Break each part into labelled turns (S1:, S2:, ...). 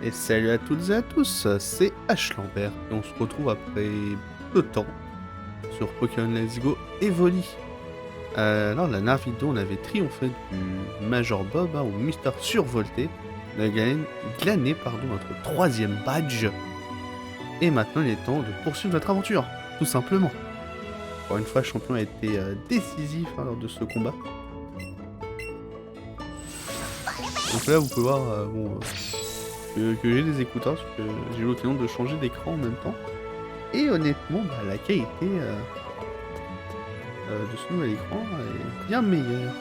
S1: Et salut à toutes et à tous, c'est H Lambert et on se retrouve après peu de temps sur Pokémon Let's Go Evoli. Lors de la dernière vidéo, on avait triomphé du Major Bob ou Mister Survolté. On a glané notre troisième badge. Et maintenant, il est temps de poursuivre notre aventure, tout simplement. Encore une fois, le champion a été décisif lors de ce combat. Donc là, vous pouvez voir que j'ai des écouteurs, parce que j'ai eu l'occasion de changer d'écran en même temps. Et honnêtement, la qualité de ce nouvel écran est bien meilleure.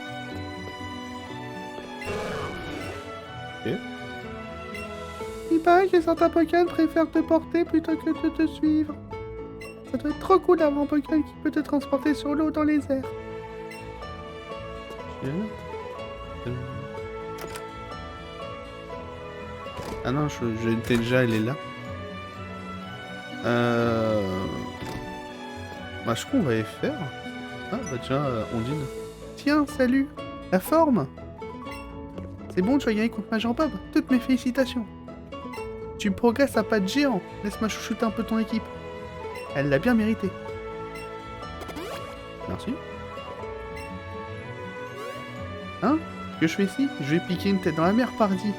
S1: Ok. Il paraît que certains Pokémon préfèrent te porter plutôt que de te suivre. Ça doit être trop cool d'avoir un Pokémon qui peut te transporter sur l'eau dans les airs. Ah non, je l'étais déjà, elle est là. Ce qu'on va faire... Ah bah tiens, Ondine. Tiens, salut. La forme. C'est bon, tu as gagné contre Major Bob. Toutes mes félicitations. Tu progresses à pas de géant. Laisse-moi chouchouter un peu ton équipe. Elle l'a bien mérité. Merci. Hein? Ce que je fais ici? Je vais piquer une tête dans la mer, pardi.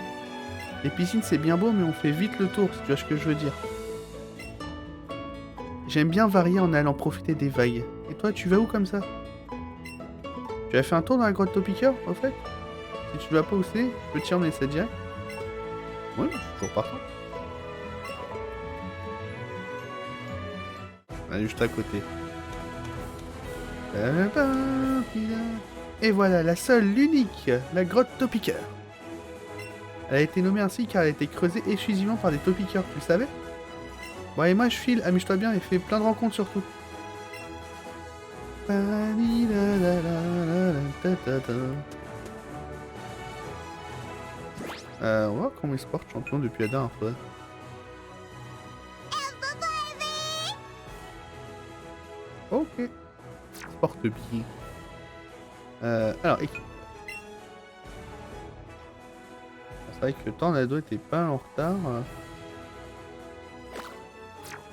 S1: Les piscines, c'est bien beau, mais on fait vite le tour, si tu vois ce que je veux dire. J'aime bien varier en allant profiter des vagues. Et toi, tu vas où comme ça? Tu as fait un tour dans la grotte Topiqueur, au fait? Si tu ne vas pas où c'est, je peux t'y emmener, ça te dirait? Oui, je suis toujours partant. Elle est juste à côté. Et voilà, la seule, l'unique, la grotte Topiqueur. Elle a été nommée ainsi car elle a été creusée exclusivement par des Topiqueurs, tu le savais? Bon, et moi je file, amuse-toi bien et fais plein de rencontres surtout. On va voir comment il se porte champion depuis la dernière fois. Ok. Il se porte bien. Alors, équipe. C'est vrai que le Tornado était pas en retard.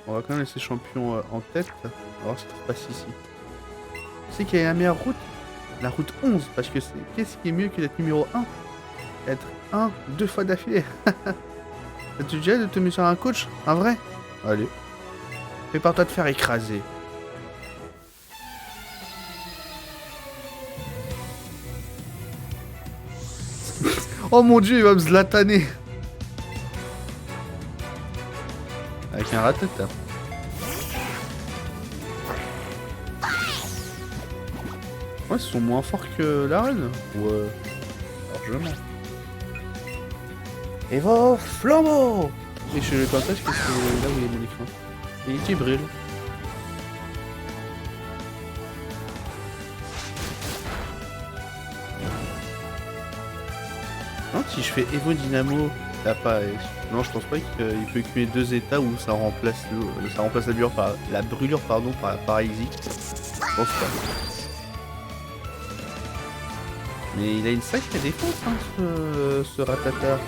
S1: On va quand même laisser champion en tête. On va voir ce qui se passe ici. Tu sais quelle est la meilleure route? La route 11, parce que qu'est-ce qui est mieux que d'être numéro 1? Être 1, 2 fois d'affilée. Ça te dirait de te mettre sur un coach? Un vrai? Allez. Prépare-toi de faire écraser. Oh mon dieu, il va me zlataner. Avec un ratata. Ouais, ils sont moins forts que la reine. Ouais, largement. Et vos flambeaux! Et je le partage que c'est là où il y a mon écran. Et il brille. Non, si je fais Evo Dynamo, t'as pas. Non, je pense pas qu'il peut créer deux états où ça remplace la brûlure par Exit. Je pense pas. Mais il a une sacrée défense, hein, ce Ratata.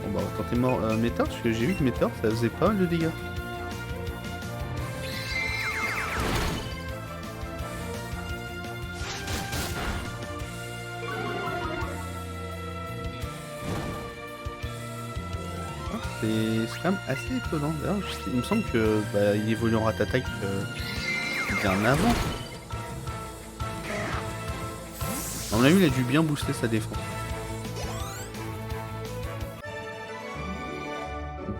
S1: Bon bah on va tenter Météor, parce que j'ai vu que Météor ça faisait pas mal de dégâts. C'est quand même assez étonnant. D'ailleurs, il me semble que il évolue en Ratata bien avant. À mon avis, il a dû bien booster sa défense.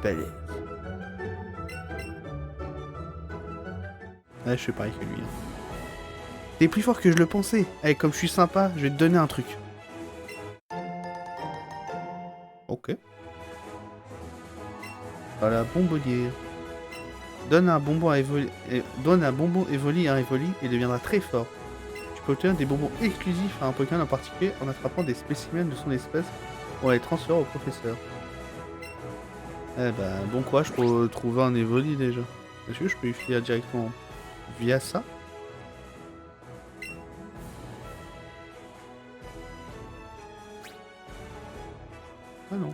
S1: Balèze. Ouais, je fais pareil que lui. Hein. T'es plus fort que je le pensais. Allez, comme je suis sympa, je vais te donner un truc. Ok. Voilà, bonbonnière. Donne un bonbon Evoli à un Evoli et il deviendra très fort. Tu peux obtenir des bonbons exclusifs à un Pokémon en particulier en attrapant des spécimens de son espèce pour les transférer au professeur. Eh ben, bon courage pour trouver un Evoli déjà. Est-ce que je peux y filer directement via ça? Ah non.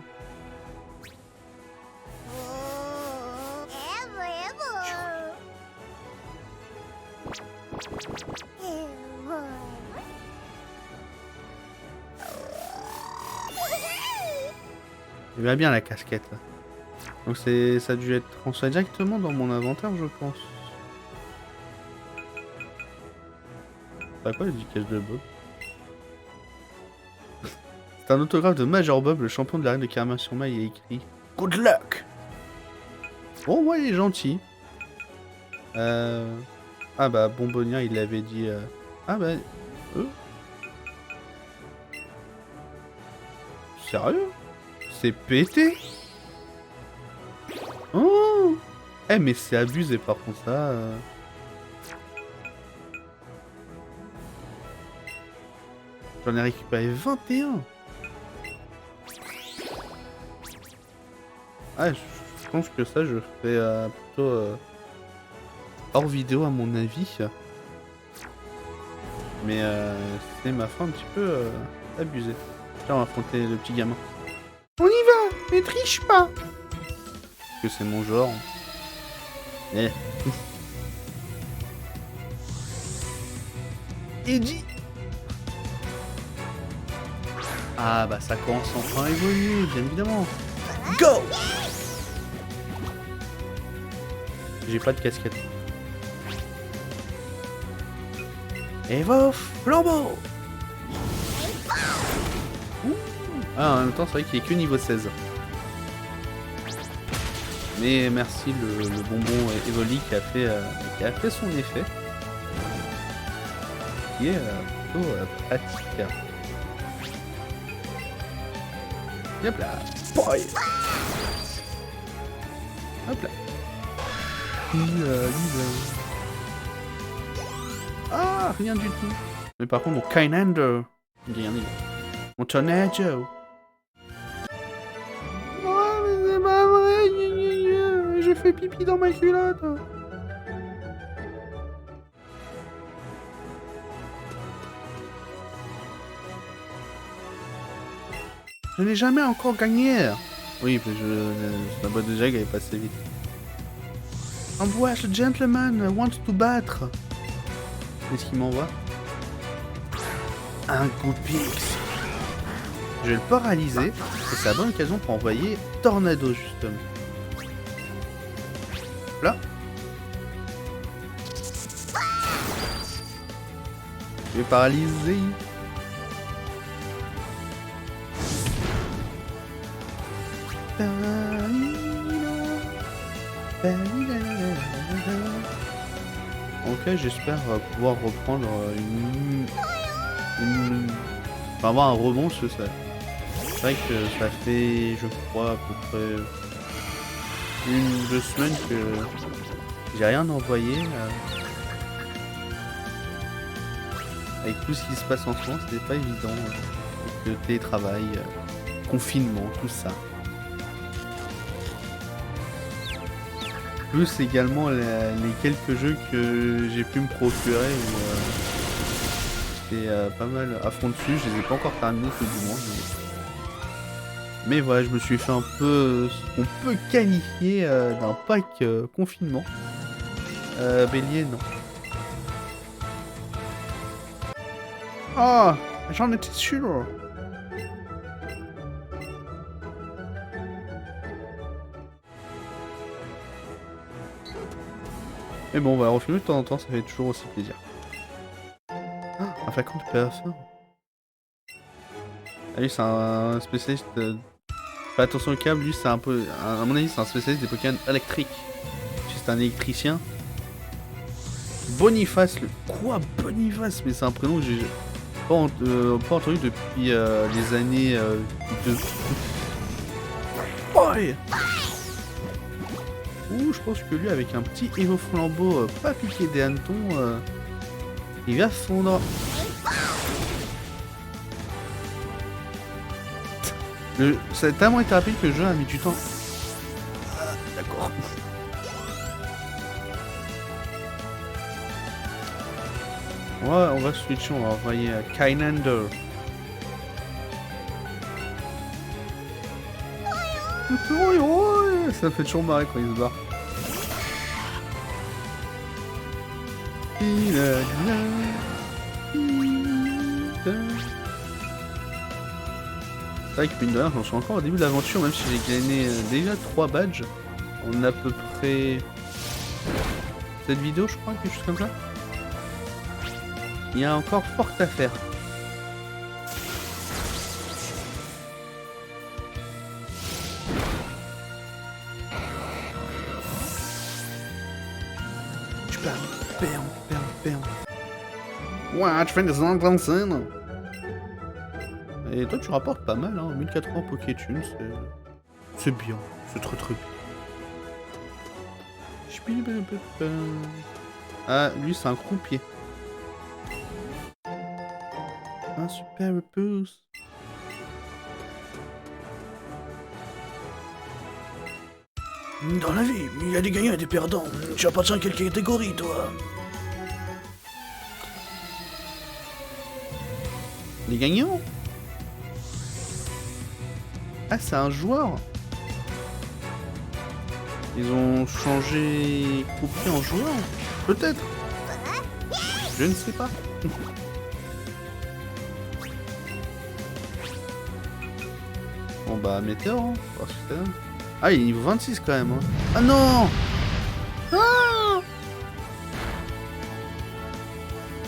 S1: Il va bien la casquette là. Donc ça a dû être transféré directement dans mon inventaire, je pense. C'est quoi l'éducation de Bob? C'est un autographe de Major Bob, le champion de l'arène de Karma-sur-Maille, il y a écrit Good luck. Bon, ouais, il est gentil. Ah bah, Bonbonnière, il l'avait dit... Ah bah... Sérieux? C'est pété? Oh! Eh, mais c'est abusé par contre, ça... J'en ai récupéré 21. Ah, je pense que ça, je fais plutôt hors vidéo à mon avis. Mais c'est ma fin un petit peu abusée. Là, on va affronter le petit gamin. On y va, mais triche pas. Parce que c'est mon genre. Eh. Eddie. Ah bah ça commence enfin à évoluer, bien évidemment. Go! J'ai pas de casquette. Et vos flambeaux! Ah, en même temps, c'est vrai qu'il est que niveau 16. Mais merci le bonbon Evoli qui a fait son effet. Qui est plutôt pratique. Hop là! Boy! Hop là! Ah, rien du tout. Mais par contre, mon Kynander, il dit rien dit. Mon Tornado. Oh, mais c'est pas vrai, j'ai fait pipi dans ma culotte. Je n'ai jamais encore gagné. Oui, la boîte de jag elle est passée vite. Envoie ce gentleman wants to battre. Qu'est-ce qu'il m'envoie? Un coup de pix. Je vais le paralyser. Et c'est la bonne occasion pour envoyer Tornado, justement. Là. Je vais paralyser. Ok, j'espère pouvoir reprendre enfin, avoir un rebond sur ça. C'est vrai que ça fait, je crois, à peu près 1 ou 2 semaines que j'ai rien envoyé. Avec tout ce qui se passe en ce moment, c'était pas évident. Avec le télétravail, confinement, tout ça. Plus également les quelques jeux que j'ai pu me procurer où j'étais pas mal à fond dessus. Je les ai pas encore terminés tout du moins. Mais voilà, je me suis fait un peu ce qu'on peut qualifier d'un pack confinement. Bélier, non. Ah, j'en étais sûr. Mais bon, on va refumer de temps en temps, ça fait toujours aussi plaisir. Ah, un flacon de parfum. Ah lui, c'est un spécialiste... Fais attention au câble, lui c'est un peu... À mon avis, c'est un spécialiste des Pokémon électriques. C'est un électricien. Boniface, le... Quoi, Boniface? Mais c'est un prénom que j'ai pas entendu depuis les années... Boy! Ouh, je pense que lui, avec un petit Evo Flambeau pas piqué des hannetons, il va fondre. Ça a tellement été rapide que le jeu a mis du temps. D'accord. On va switcher, on va envoyer Kynander. Ça me fait toujours marrer quand il se barre. C'est vrai que mine de rien, j'en suis encore au début de l'aventure, même si j'ai gagné déjà 3 badges. On a à peu près cette vidéo, je crois, quelque chose comme ça. Il y a encore fort à faire. Ouais, tu fais des entraînements. Et toi, tu rapportes pas mal, hein. 1080 Pokétunes, c'est bien. C'est très bien. Ah, lui, c'est un croupier. Un super pouce.
S2: Dans la vie, il y a des gagnants et des perdants. Tu appartiens à quelle catégorie, toi?
S1: Les gagnants? Ah, c'est un joueur. Ils ont changé croupier en joueur? Peut-être. Je ne sais pas. Bon bah, Météor, hein. Ah, il est niveau 26 quand même. Hein. Ah non! Ah!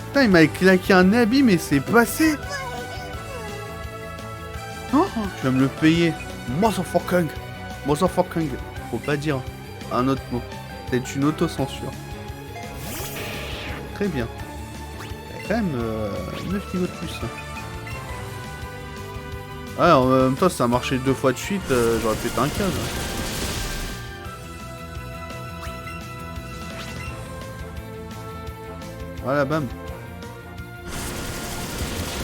S1: Putain, il m'a claqué un habit, mais c'est passé! Oh, tu vas me le payer. Motherfucking. Motherfucking. Faut pas dire un autre mot. C'est une autocensure. Très bien. Il y a quand même 9 niveaux de plus. Ouais, en même temps, ça a marché 2 fois de suite, j'aurais pété un câble. Voilà, bam.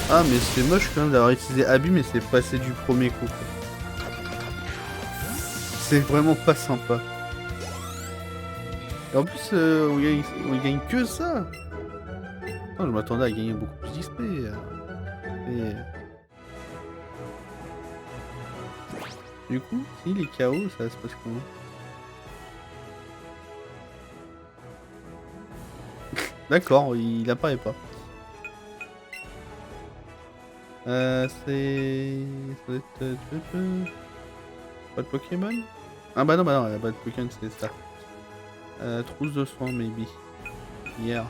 S1: Ah, mais c'est moche quand même d'avoir utilisé Abby, mais c'est passé du premier coup. C'est vraiment pas sympa. Et en plus, on gagne que ça. Non, je m'attendais à gagner beaucoup plus d'XP. Et... Du coup, s'il est KO, ça se passe comment? D'accord, il apparaît pas. C'est... Pas de Pokémon? Ah bah non, il n'y a pas de Pokémon, c'est ça. Trousse de soins, maybe. Hier.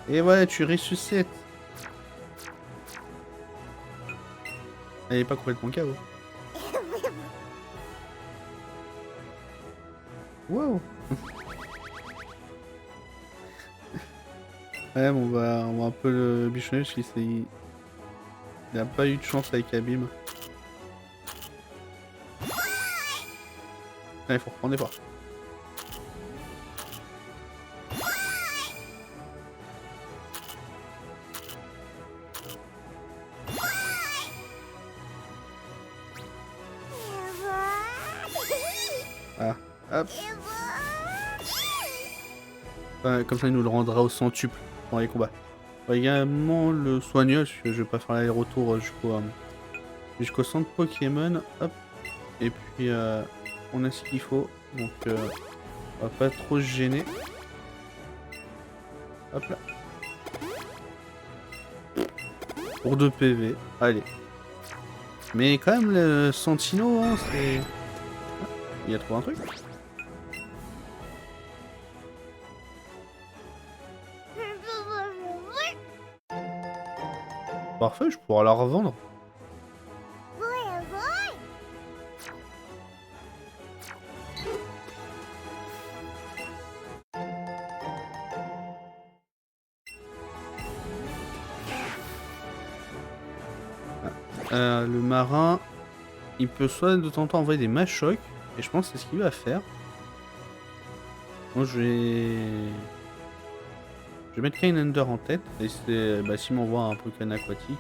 S1: Et voilà, tu ressuscites. Elle est pas complètement KO. Wow. Ouais, bon, on va un peu le bichonner parce qu'il n'a pas eu de chance avec Abîme. Il faut reprendre des fois. Ah, hop. Comme ça, il nous le rendra au centuple dans les combats. On va également le soigner, parce que je vais pas faire l'aller-retour jusqu'au centre Pokémon. Hop. Et puis, on a ce qu'il faut. Donc, on va pas trop se gêner. Hop là. Pour 2 PV. Allez. Mais quand même, le Santino, hein, c'est... Il a trouvé un truc. Parfait, je pourrais la revendre. Le marin, il peut soit de temps en temps envoyer des Machocs, et je pense que c'est ce qu'il va faire. Moi je vais mettre Kynander en tête, et s'il m'envoie un Pokémon aquatique,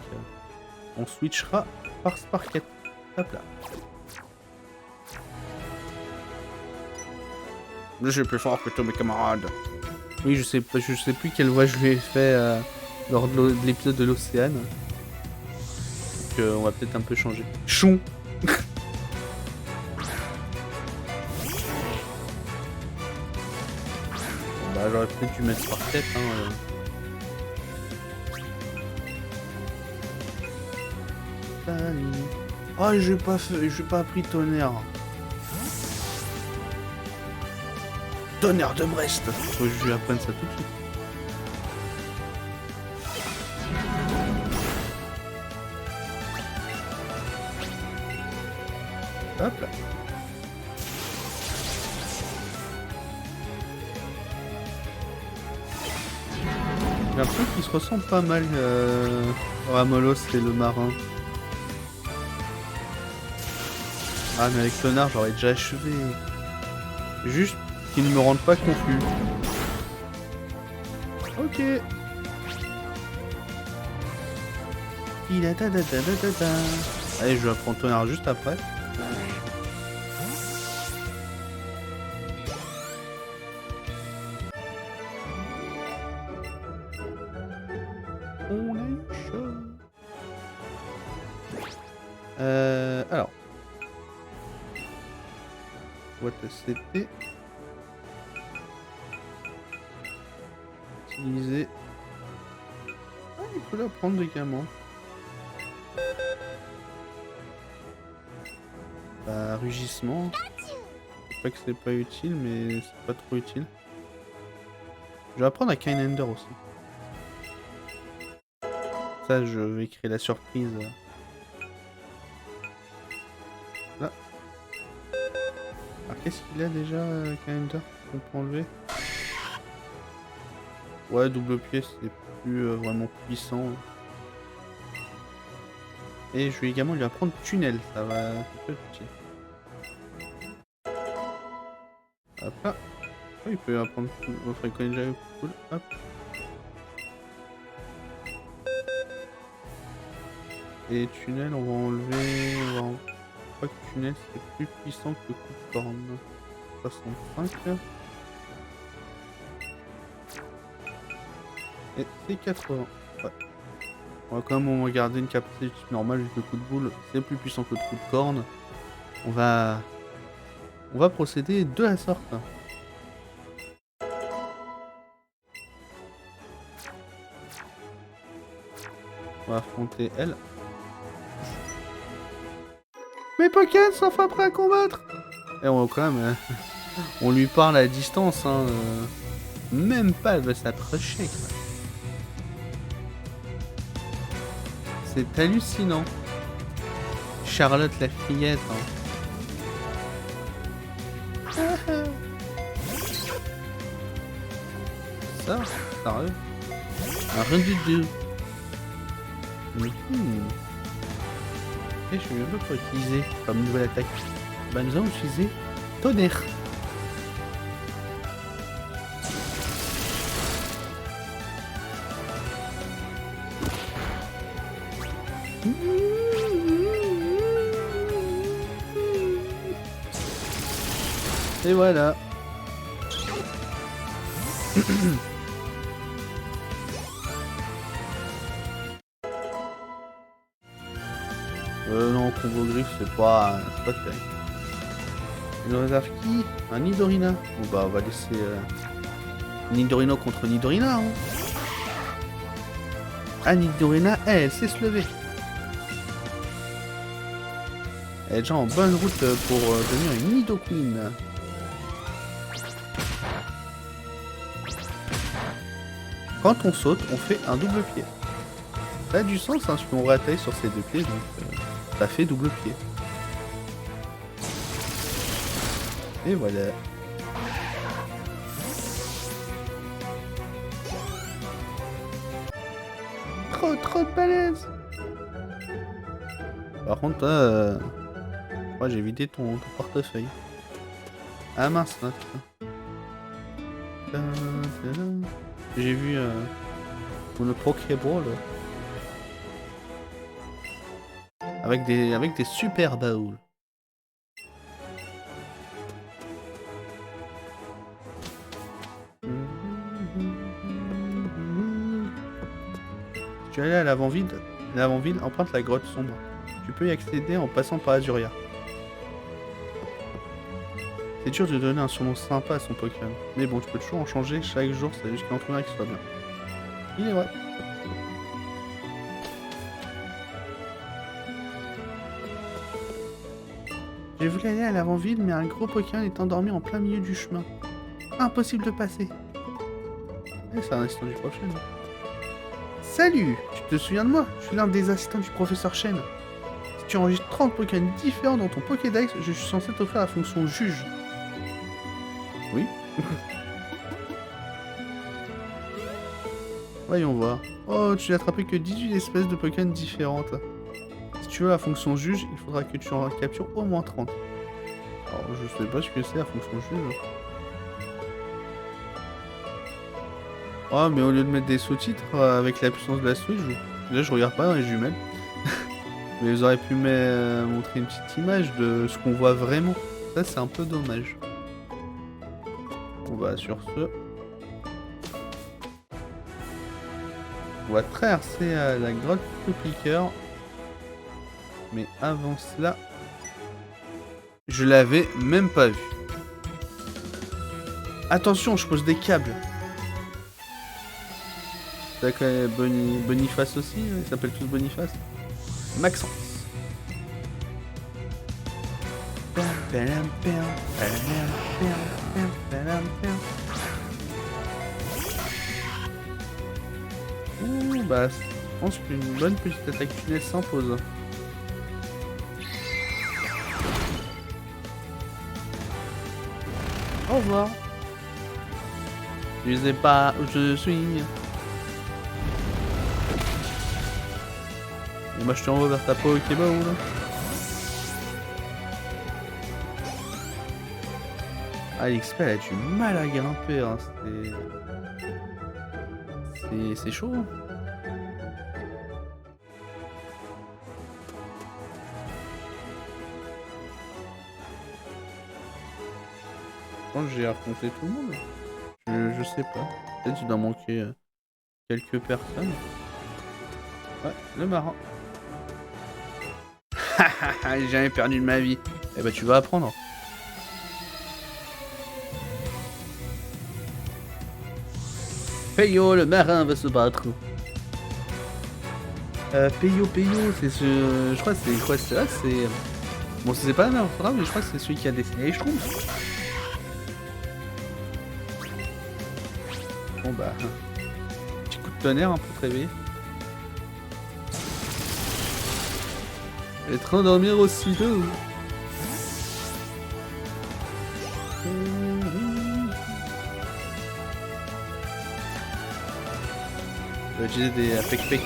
S1: on switchera par Sparket. Hop là. Je suis plus fort que tous mes camarades. Oui, je sais plus quelle voix je lui ai fait lors de l'épisode de l'Océane. on va peut-être un peu changer. Chon. Bah j'aurais peut-être dû mettre par tête hein. Oh j'ai pas pris tonnerre.
S2: Tonnerre de Brest.
S1: Faut que je lui apprenne ça tout de suite. Hop là. J'ai l'impression qu'ils se ressemblent pas mal, Ramolos et le marin. Ah mais avec Tonnerre j'aurais déjà achevé. Juste qu'ils ne me rendent pas confus. Ok. Allez, je vais apprendre Tonnerre juste après. On a eu chaud. Alors. Boîte ACT. Utiliser. Ah, il peut la prendre également. Bah, rugissement. Je sais pas que c'est pas utile, mais c'est pas trop utile. Je vais apprendre à Kindender aussi. Ça, je vais créer la surprise. Là. Alors, qu'est-ce qu'il a déjà, Kindender, qu'on peut enlever? Ouais, double pied, c'est plus vraiment puissant. Et je vais également lui apprendre tunnel, ça va être utile. Hop là. Oh, il peut apprendre votre déjà cool. Hop. Et tunnel, on va enlever. Je crois que tunnel c'est plus puissant que coup de corne. 65. Et c'est 80. Ouais. On va quand même regarder une capacité normale vu que le coup de boule c'est plus puissant que le coup de corne. On va procéder de la sorte. On va affronter elle. Mais Pokémon sont enfin prêts à combattre. Et on va quand même on lui parle à distance hein. Même pas elle veut s'approcher quoi. C'est hallucinant. Charlotte la fillette hein. Ça, sérieux? Rien du tout. Et je sais même pas quoi utiliser comme nouvelle attaque. Bah nous allons utiliser Tonnerre. Et voilà. Non, combo griffe, c'est pas terrible. Il nous réserve qui? Un Nidorina. Bon bah on va laisser Nidorino contre Nidorina. Hein. Ah Nidorina, elle sait se lever. Elle est déjà en bonne route pour devenir une Nidoqueen. Quand on saute, on fait un double pied. Ça a du sens hein, si on rattaille sur ses deux pieds, donc ça fait double pied. Et voilà. Trop de balèze. Par contre, ouais, j'ai vidé ton portefeuille. Ah mince, là. J'ai vu une Pokéball avec des super bowls. Tu es allé à l'avant-ville, emprunte la grotte sombre. Tu peux y accéder en passant par Azuria. C'est dur de donner un surnom sympa à son Pokémon. Mais bon, tu peux toujours en changer chaque jour, c'est juste qu'il en trouve un qui soit bien. Il est vrai. J'ai voulu aller à l'avant-ville, mais un gros Pokémon est endormi en plein milieu du chemin. Impossible de passer. Eh, c'est un assistant du prof Chen. Salut! Tu te souviens de moi? Je suis l'un des assistants du professeur Chen. Si tu enregistres 30 Pokémon différents dans ton Pokédex, je suis censé t'offrir la fonction juge. Oui. Voyons voir. Oh, tu n'as attrapé que 18 espèces de Pokémon différentes. Si tu veux la fonction juge, il faudra que tu en captures au moins 30. Alors, je sais pas ce que c'est la fonction juge. Oh, mais au lieu de mettre des sous-titres avec la puissance de la Switch, là je regarde pas dans les jumelles. Mais vous auriez pu montrer une petite image de ce qu'on voit vraiment. Ça, c'est un peu dommage. On va sur ce. On va traverser la grotte Piqueur. Mais avant cela, je l'avais même pas vu. Attention, je pose des câbles. T'as quand même Boniface aussi, ils s'appellent tous Boniface. Maxence. Ouh, bah, je pense qu'une bonne petite attaque tunnel s'impose. Au revoir. Je sais pas où je suis. Bon bah je te renvoie vers ta Pokéball. Ah, l'XP elle a du mal à grimper, hein. C'est chaud. Je pense que j'ai affronté tout le monde. Je sais pas. Peut-être qu'il doit manquer quelques personnes. Ouais, le marin. J'ai jamais perdu de ma vie. Eh bah tu vas apprendre. Peyo, le marin va se battre. Peyo, c'est ce... Je crois que c'est quoi ça? C'est... Bon, c'est pas un orthographe, mais je crois que c'est celui qui a dessiné les Schtroumpfs. Bon bah... Petit coup de tonnerre, un peu te réveiller. Être endormir aussitôt. On va utiliser des pec-pec.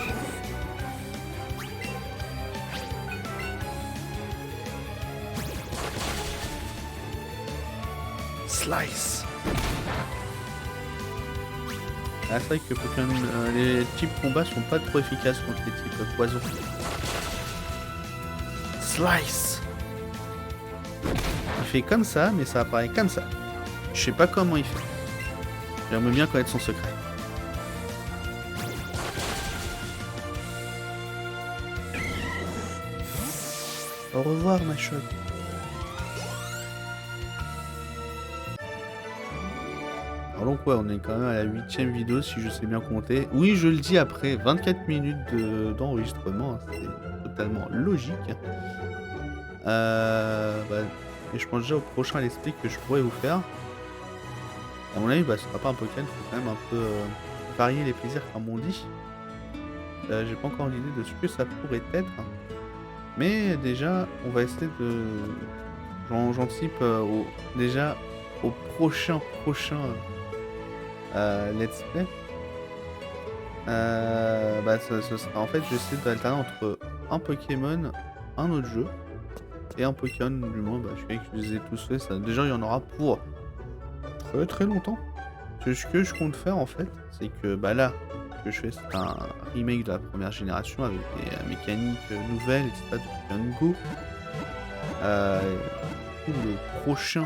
S1: Slice. Ah, c'est vrai que Pokémon, les types combats sont pas trop efficaces contre les types poison. Slice. Il fait comme ça, mais ça apparaît comme ça. Je sais pas comment il fait. J'aimerais bien connaître son secret. Au revoir, ma choc. Alors donc ouais, on est quand même à la 8ème vidéo si je sais bien compter. Oui, je le dis après 24 minutes d'enregistrement, hein, c'est totalement logique. Et je pense déjà au prochain let's play que je pourrais vous faire. À mon avis, ce sera pas un Pokémon, il faut quand même un peu varier les plaisirs comme on dit. J'ai pas encore l'idée de ce que ça pourrait être. Mais déjà, on va essayer de... J'anticipe déjà au prochain let's play. Ce sera en fait, j'essaie d'alterner entre un Pokémon, un autre jeu et un Pokémon. Du moins, je sais que je les ai tous faits. Ça, déjà, il y en aura pour très longtemps. Ce que je compte faire en fait, c'est que là, ce que je fais, c'est un remake de la première génération avec des mécaniques nouvelles, etc. de Pokémon Go. Le prochain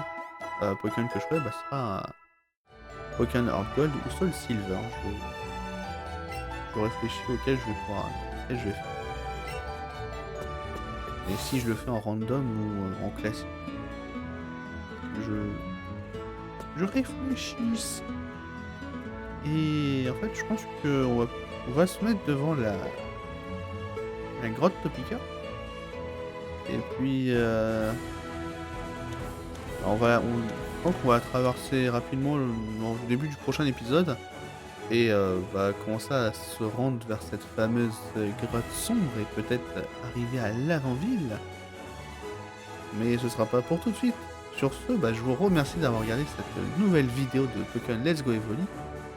S1: Pokémon que je ferai, sera un Pokémon Heart Gold ou Soul Silver. Je réfléchis auquel je vais faire. Et si je le fais en random ou en classique. Je réfléchis. Et en fait, je pense on va se mettre devant la grotte Topica. Et puis, je pense qu'on va traverser rapidement au début du prochain épisode. Et va commencer à se rendre vers cette fameuse grotte sombre et peut-être arriver à l'avant-ville. Mais ce sera pas pour tout de suite. Sur ce, je vous remercie d'avoir regardé cette nouvelle vidéo de Pokémon Let's Go Evoli.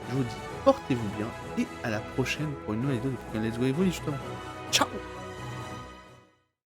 S1: Je vous dis portez-vous bien et à la prochaine pour une nouvelle vidéo de Pokémon Let's Go Evoli justement. Ciao!